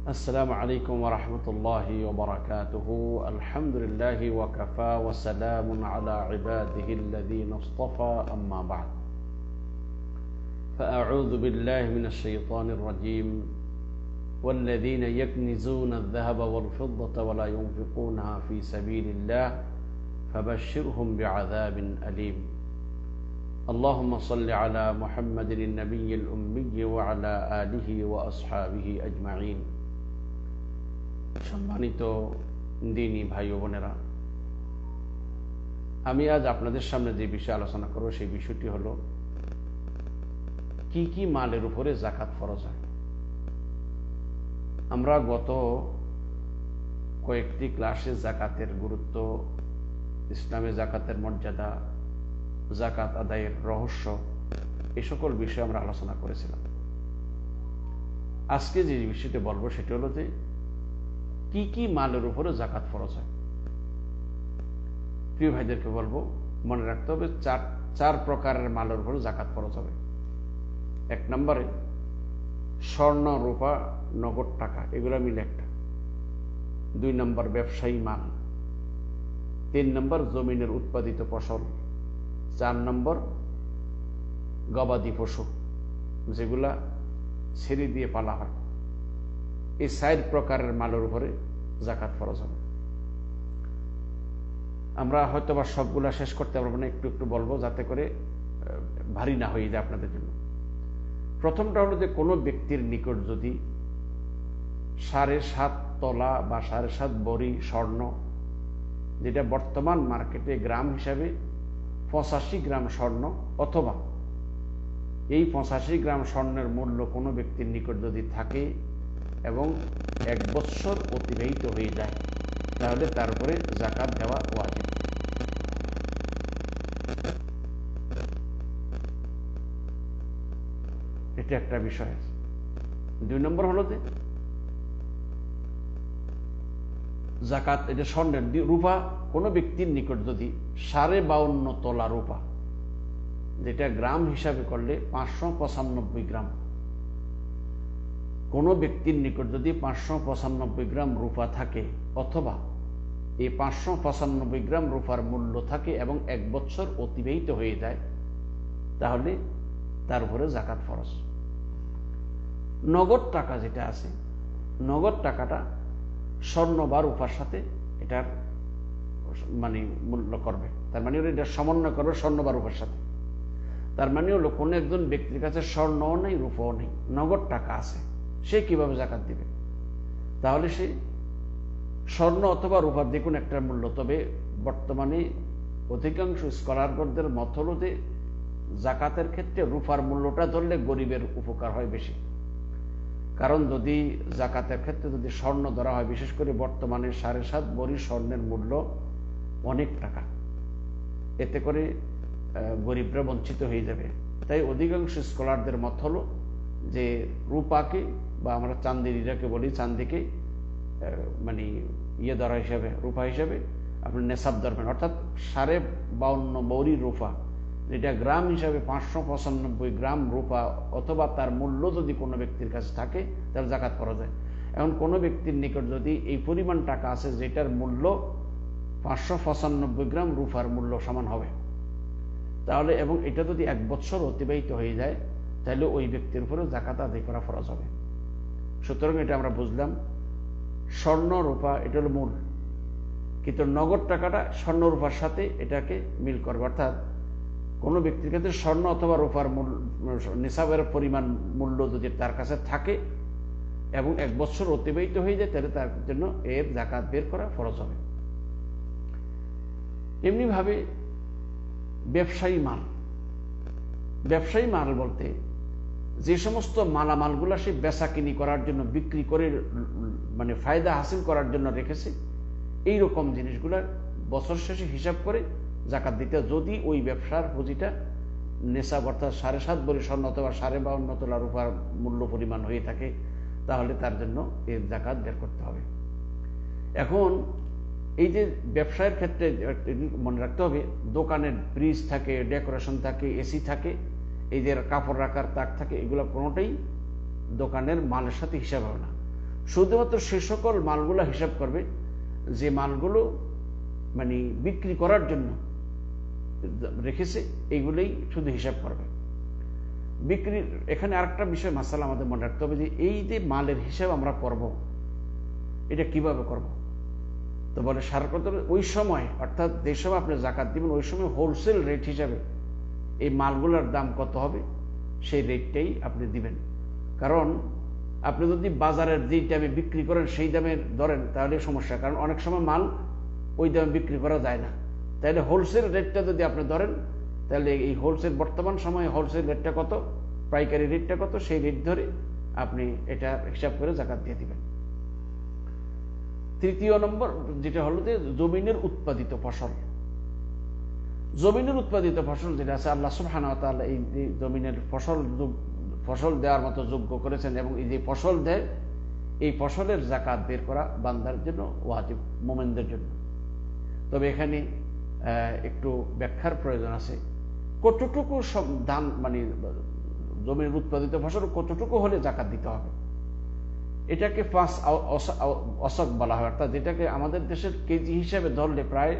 السلام عليكم ورحمة الله وبركاته. الحمد لله وكفى وسلام على عباده الذين اصطفى، أما بعد، فأعوذ بالله من الشيطان الرجيم. والذين يكنزون الذهب والفضة ولا ينفقونها في سبيل الله فبشرهم بعذاب أليم. اللهم صل على محمد النبي الأمي وعلى آله وأصحابه أجمعين. সম্মানিত দিনী ভাই ও বোনেরা, আমি আজ আপনাদের সামনে যে বিষয়ে আলোচনা করব সেই বিষয়টি হলো কি কি মালের উপরে যাকাত ফরজ হয়। আমরা গত কয়েকটি ক্লাসে যাকাতের গুরুত্ব, ইসলামে যাকাতের মর্যাদা, যাকাত আদায়ের রহস্য, এই সকল বিষয়ে আমরা আলোচনা করেছিলাম। আজকে যে বিষয়টি বলবো সেটি হলো যে কি কি মালের উপরে যাকাত ফরজ হয়। প্রিয় ভাইদেরকে বলবো, মনে রাখতে হবে চার প্রকারের মালের উপরে যাকাত ফরজ হবে। এক নম্বরে স্বর্ণ, রূপা, নগদ টাকা, এগুলো মিলে একটা। 2 নম্বর ব্যবসায়ী মাল। 3 নম্বর জমিনের উৎপাদিত ফসল। 4 নম্বর গবাদি পশু, যেগুলা ছেড়ে দিয়ে পালা হয়। এই 4 প্রকারের মালের উপরে যাকাত ফরজ হবে। আমরা হয়তো বা সবগুলা শেষ করতে পারবো না, একটু একটু বলবো যাতে করে ভারী না হয়ে যায় আপনাদের জন্য। প্রথমটা হলো যে কোনো ব্যক্তির নিকট যদি 7.5 তোলা বা 7.5 ভরি স্বর্ণ, যেটা বর্তমান মার্কেটে গ্রাম হিসাবে 85 গ্রাম স্বর্ণ, অথবা এই 85 গ্রাম স্বর্ণের মূল্য কোনো ব্যক্তির নিকট যদি থাকে এবং 1 বৎসর অতিবাহিত হয়ে যায়, তাহলে তার উপরে যাকাত দেওয়া ওয়াজিব। এটা একটা বিষয় আছে। 2 নম্বর হলো যে যাকাত, এটা স্বর্ণের। রূপা, কোনো ব্যক্তির নিকট যদি 52.5 তোলা রূপা, যেটা গ্রাম হিসাবে করলে 595 গ্রাম, কোনো ব্যক্তির নিকট যদি 595 গ্রাম রূপা থাকে, অথবা এই 595 গ্রাম রূপার মূল্য থাকে এবং 1 বৎসর অতিবাহিত হয়ে যায়, তাহলে তার উপরে যাকাত ফরজ। নগদ টাকা যেটা আছে, নগদ টাকাটা স্বর্ণ বা রূপার সাথে এটার মানে মূল্য করবে, তার মানে হলো এটা সমন্বয় করবে স্বর্ণ বা রূপার সাথে। তার মানে হলো কোনো একজন ব্যক্তির কাছে স্বর্ণও নেই, রূপাও নেই, নগদ টাকা আছে, সে কিভাবে যাকাত দিবে? তাহলে সে স্বর্ণ অথবা রূপার যে কোনো একটা মূল্য। তবে বর্তমানে অধিকাংশ স্কলারগণদের মত হলো যে যাকাতের ক্ষেত্রে রূপার মূল্যটা ধরলে গরিবের উপকার হয় বেশি। কারণ যদি যাকাতের ক্ষেত্রে যদি স্বর্ণ ধরা হয়, বিশেষ করে বর্তমানে 7.5 ভরি স্বর্ণের মূল্য অনেক টাকা, এতে করে গরিবরা বঞ্চিত হয়ে যাবে। তাই অধিকাংশ স্কলারদের মত হলো যে রূপাকে, বা আমরা চান্দিরাকে বলি, চান্দিকে মানে ধরা হিসাবে, রূপা হিসাবে আপনি নেশাব ধরবেন, অর্থাৎ 52.5 ভরি রূপা, যেটা গ্রাম হিসাবে 595 গ্রাম রূপা, অথবা তার মূল্য যদি কোনো ব্যক্তির কাছে থাকে, তার যাকাত করা যায়। এখন কোনো ব্যক্তির নিকট যদি এই পরিমাণ টাকা আছে যেটার মূল্য 595 গ্রাম রূপার মূল্য সমান হবে, তাহলে এবং এটা যদি 1 বৎসর অতিবাহিত হয়ে যায়, তাহলে ওই ব্যক্তির উপরে যাকাত আদায় করা ফরজ হবে। সুতরাং এটা আমরা বুঝলাম, স্বর্ণ রূপা এটা হলো মূল, কিন্তু নগদ টাকাটা স্বর্ণ রূপার সাথে এটাকে মিল করবে। অর্থাৎ কোনো ব্যক্তির কাছে স্বর্ণ অথবা রূপার নিসাবের পরিমাণ মূল্য যদি তার কাছে থাকে এবং 1 বৎসর অতিবাহিত হয়ে যায়, তাহলে তার জন্য এর যাকাত বের করা ফরজ হবে। এমনি ভাবে ব্যবসায়ী মাল, ব্যবসায়ী মাল বলতে যে সমস্ত মালামালগুলা সে বেচা কিনি করার জন্য, বিক্রি করে মানে ফায়দা হাসিল করার জন্য রেখেছে, এই রকম জিনিসগুলা বছর শেষে হিসাব করে যাকাত দিতে, যদি ওই ব্যবসার পুঁজিটা নেশাব অর্থাৎ 7.5 ভরি স্বর্ণ অথবা 52.5 তোলা রূপার মূল্য পরিমাণ হয়ে থাকে, তাহলে তার জন্য এর যাকাত বের করতে হবে। এখন এই যে ব্যবসায়ের ক্ষেত্রে মনে রাখতে হবে, দোকানের ফ্রিজ থাকে, ডেকোরেশন থাকে, এসি থাকে, এই যে কাপড় রাখার তাক থাকে, এগুলো কোনোটাই দোকানের মালের সাথে হিসাব হবে না। শুধুমাত্র সে সকল মালগুলো হিসাব করবে যে মালগুলো মানে বিক্রি করার জন্য রেখেছে, এইগুলোই শুধু হিসাব করবে। বিক্রির এখানে আরেকটা বিষয় মাসালা আমাদের মনে রাখতে হবে যে এই যে মালের হিসাব আমরা করব, এটা কিভাবে করব? তো বলে সারকত ওই সময়, অর্থাৎ যে সময় আপনি জাকাত দিবেন ওই সময় হোলসেল রেট হিসাবে এই মালগুলোর দাম কত হবে সেই রেটটাই আপনি দিবেন। কারণ আপনি যদি বাজারের যে দামে বিক্রি করেন সেই দামে ধরেন তাহলে সমস্যা, কারণ অনেক সময় মাল ওই দামে বিক্রি করা যায় না। তাহলে হোলসেল রেটটা যদি আপনি ধরেন, তাহলে এই হোলসেল বর্তমান সময়ে হোলসেল রেটটা কত, পাইকারি রেটটা কত, সেই রেট ধরে আপনি এটা হিসাব করে জাকাত দিয়ে দিবেন। তৃতীয় নম্বর যেটা হলো যে জমিনের উৎপাদিত ফসল। জমিনের উৎপাদিত ফসল যেটা আছে, আল্লাহ সুবহানাহু ওয়া তাআলা এই জমিনের ফসল দেওয়ার মতো যোগ্য করেছেন, এবং এই যে ফসল দেয় এই ফসলের জাকাত বের করা বান্দার জন্য ওয়াজিব, মুমিনদের জন্য। তবে এখানে একটু ব্যাখ্যার প্রয়োজন আছে। কতটুকু সব ধান মানে জমির উৎপাদিত ফসল কতটুকু হলে জাকাত দিতে হবে, এটাকে 5 অসক বলা হয়। অর্থাৎ যেটাকে আমাদের দেশের কেজি হিসাবে ধরলে প্রায়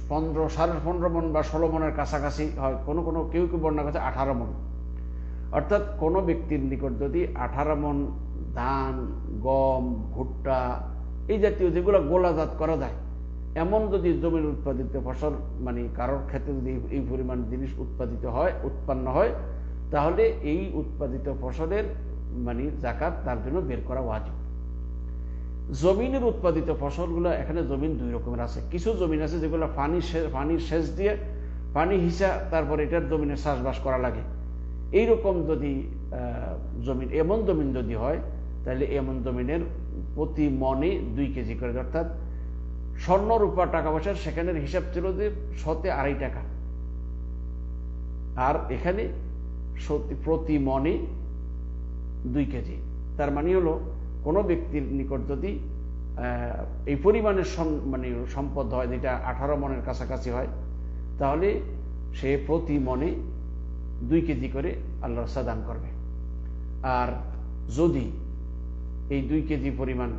15, 15.5 মণ বা 16 মণের কাছাকাছি হয়। কোনো কেউ বর্ণনা করছে 18 মণ। অর্থাৎ কোনো ব্যক্তির নিকট যদি 18 মণ ধান, গম, ভুট্টা এই জাতীয় যেগুলো গোলাজাত করা যায়, এমন যদি জমির উৎপাদিত ফসল মানে কারোর ক্ষেত্রে যদি এই পরিমাণ জিনিস উৎপন্ন হয়, তাহলে এই উৎপাদিত ফসলের মানে জাকাত তার জন্য বের করা ওয়াজিব। জমিনের উৎপাদিত ফসলগুলো, এখানে জমিন 2 রকমের আছে। কিছু জমিন আছে যেগুলো পানির সেচ দিয়ে পানি হিসা তারপরে এটার জমিনে চাষবাস করা লাগে। এইরকম যদি এমন জমিন যদি হয়, তাহলে এমন জমিনের প্রতি মনে 2 কেজি করে, অর্থাৎ স্বর্ণ রূপা টাকা পয়সার সেখানের হিসাব ছিল যে 2.5 টাকা, আর এখানে প্রতি মনে 2 কেজি। তার মানে হলো কোনো ব্যক্তির নিকট যদি এই পরিমাণের মানে সম্পদ হয় যেটা 18 মণের কাছাকাছি হয়, তাহলে সে প্রতি মনে 2 কেজি করে আল্লাহর রাস্তায় দান করবে। আর যদি এই 2 কেজি পরিমাণ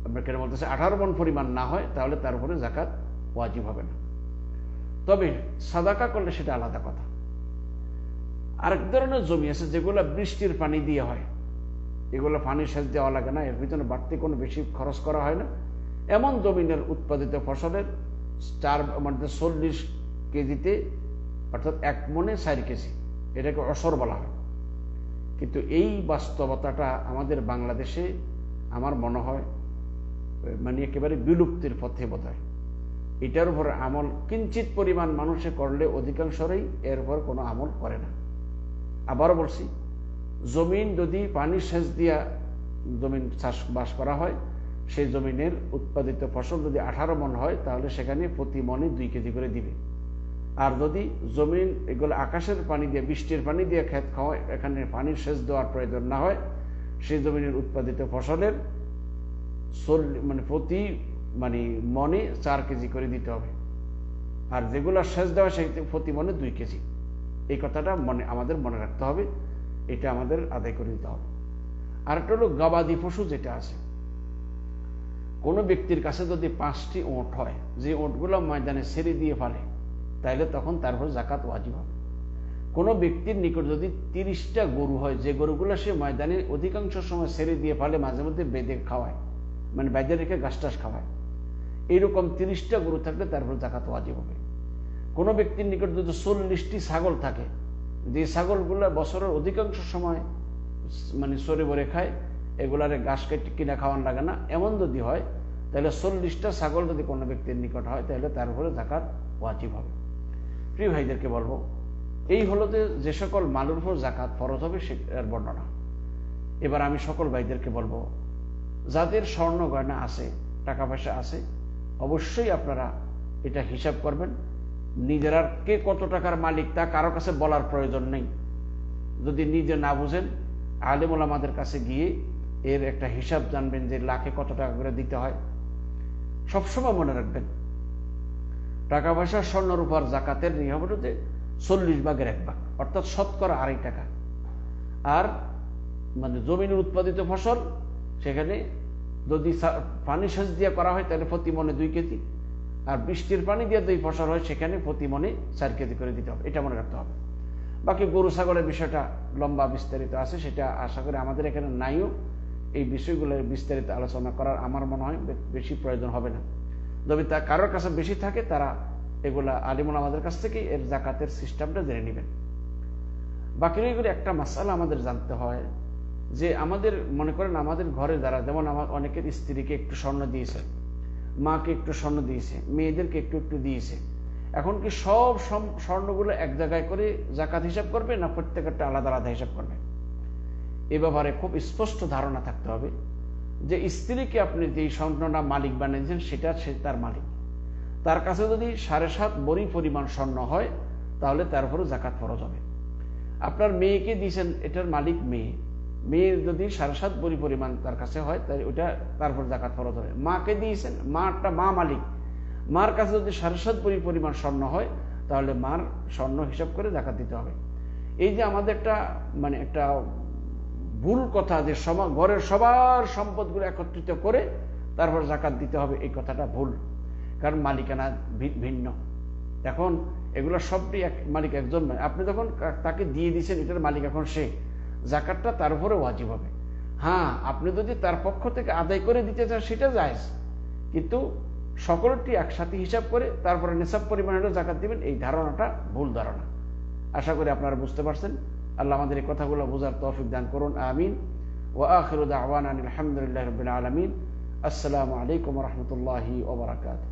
আমরা কেন বলতেছি 18 মণ পরিমাণ না হয়, তাহলে তার উপরে জাকাত ওয়াজিব হবে না। তবে সাদাকা করলে সেটা আলাদা কথা। আরেক ধরনের জমি আছে যেগুলো বৃষ্টির পানি দিয়ে হয়, এগুলো পানি সেচ দেওয়া লাগে না, এর ভিতরে বাড়তি কোনো বেশি খরচ করা হয় না। এমন জমিনের উৎপাদিত ফসলের 40 কেজিতে, অর্থাৎ 1 মণে 4 কেজি, এটাকে অসর বলা হয়। কিন্তু এই বাস্তবতাটা আমাদের বাংলাদেশে আমার মনে হয় মানে একেবারে বিলুপ্তির পথে বোধহয়। এটার উপর আমল কিঞ্চিত পরিমাণ মানুষে করলে অধিকাংশই এর উপর কোনো আমল করে না। আবারও বলছি, জমিন যদি পানি সেচ দিয়া জমিন চাষবাস করা হয়, সেই জমিনের উৎপাদিত ফসল যদি 18 মণ হয়, তাহলে সেখানে প্রতি মণে 2 কেজি করে দিবে। আর যদি জমিন এগুলো আকাশের পানি দিয়ে, বৃষ্টির পানি দিয়ে ক্ষেত খাওয়া, এখানে পানির সেচ দেওয়ার প্রয়োজন না হয়, সেই জমিনের উৎপাদিত ফসলের মানে প্রতি মানে মণে 4 কেজি করে দিতে হবে। আর যেগুলো সেচ দেওয়া সেই প্রতি মণে 2 কেজি। এই কথাটা আমাদের মনে রাখতে হবে, এটা আমাদের আদায় করে দিতে হবে। আর একটা হলো গবাদি পশু যেটা আছে, কোনো ব্যক্তির কাছে যদি 5টি ওঁট হয়, যে ওঁটগুলো ময়দানে ছেড়ে দিয়ে ফেলে, তাইলে তখন তার উপর জাকাত ওয়াজিব হবে। কোনো ব্যক্তির নিকট যদি 30টা গরু হয়, যে গরুগুলো সে ময়দানে অধিকাংশ সময় ছেড়ে দিয়ে ফেলে, মাঝে মধ্যে বেঁধে খাওয়ায়, মানে বেঁধে রেখে ঘাস টাস খাওয়ায়, এইরকম 30টা গরু থাকলে তার উপর জাকাত ওয়াজিব হবে। কোনো ব্যক্তির নিকট যদি 40টি ছাগল থাকে, যে ছাগলগুলো বছরের অধিকাংশ সময় মানে সরে বরে খায়, এগুলারে ঘাস কিনা খাওয়ান লাগে না, এমন যদি হয়, তাহলে 40টা ছাগল যদি কোনো ব্যক্তির নিকট হয়, তাহলে তার উপরে জাকাত ওয়াজিব হবে। প্রিয় ভাইদেরকে বলবো, এই হলো যে সকল মালের উপর জাকাত ফরজ হবে সেটার বর্ণনা। এবার আমি সকল ভাইদেরকে বলবো, যাদের স্বর্ণ গয়না আছে, টাকা পয়সা আছে, অবশ্যই আপনারা এটা হিসাব করবেন। নিজেরা কে কত টাকার মালিক তা কারো কাছে বলার প্রয়োজন নেই। যদি নিজে না বুঝেন, আলেম ওলামাদের কাছে গিয়ে এর একটা হিসাব জানবেন যে লাখে কত টাকা করে দিতে হয়। সবসময় মনে রাখবেন, টাকা পয়সা স্বর্ণের উপর জাকাতের নিয়ম হলো যে 40 ভাগের 1 ভাগ, অর্থাৎ 2.5 টাকা। আর মানে জমিনের উৎপাদিত ফসল সেখানে যদি পানি সেচ দিয়ে করা হয় তাহলে প্রতি মনে 2 কেজি, আর বৃষ্টির পানি দিয়ে 2 ফসল হয় সেখানে প্রতি মনে 4 কেজি করে দিতে হবে, এটা মনে রাখতে হবে। বাকি গরু ছাগলের বিষয়টা লম্বা বিস্তারিত আছে, সেটা আশা করি আমাদের এখানে নাইও, এই বিষয়গুলো বিস্তারিত আলোচনা করার আমার মনে হয় বেশি প্রয়োজন হবে না। যদি তা কারোর কাছে বেশি থাকে তারা এগুলা আলিমুল আমাদের কাছ থেকে এর জাকাতের সিস্টেমটা জেনে নেবেন। বাকি এগুলো একটা মাসালা আমাদের জানতে হয় যে আমাদের মনে করেন আমাদের ঘরে যারা, যেমন আমার অনেকের স্ত্রীকে একটু স্বর্ণ দিয়েছে, মাকে একটু স্বর্ণ দিয়েছে, মেয়েদেরকে একটু একটু দিয়েছে, এখন কি সব স্বর্ণগুলো এক জায়গায় করে জাকাত হিসাব করবে না প্রত্যেকটা আলাদা আলাদা হিসাব করবে? এ ব্যাপারে খুব স্পষ্ট ধারণা থাকতে হবে যে স্ত্রীকে আপনি যে স্বর্ণটা মালিক বানিয়েছেন সেটা সে তার মালিক, তার কাছে যদি 7.5 বড়ি পরিমাণ স্বর্ণ হয় তাহলে তার উপরে জাকাত ফরজ হবে। আপনার মেয়েকে দিয়েছেন, এটার মালিক মেয়ে, মেয়ের যদি 7.5 বড়ি পরিমাণ তার কাছে হয় তাহলে ওইটা তারপর জাকাত ফরজ হবে। মাকে দিয়েছেন, মারটা মা মালিক, মার কাছে যদি 7.5 বড়ি পরিমাণ স্বর্ণ হয় তাহলে মার স্বর্ণ হিসাব করে জাকাত দিতে হবে। এই যে আমাদের একটা মানে একটা ভুল কথা যে ঘরের সবার সম্পদগুলো একত্রিত করে তারপর জাকাত দিতে হবে, এই কথাটা ভুল, কারণ মালিকানা ভিন্ন। এখন এগুলো সবটি মালিক একজন, আপনি যখন তাকে দিয়ে দিয়েছেন এটার মালিক এখন সে, জাকাতটা তার উপরে ওয়াজিব হবে। হ্যাঁ, আপনি যদি তার পক্ষ থেকে আদায় করে দিতে চান সেটা জায়েজ, কিন্তু সকলটি একসাথে হিসাব করে তারপরে নিসাব পরিমাণের জাকাত দিবেন, এই ধারণাটা ভুল ধারণা। আশা করি আপনারা বুঝতে পারছেন। আল্লাহ আমাদের এই কথাগুলো বোঝার তৌফিক দান করুন, আমিন। ওয়া আখিরু দাওয়ানা আলহামদুলিল্লাহি রাব্বিল আলামিন। আসসালামু আলাইকুম ওয়া রাহমাতুল্লাহি ওয়া বারাকাতুহু।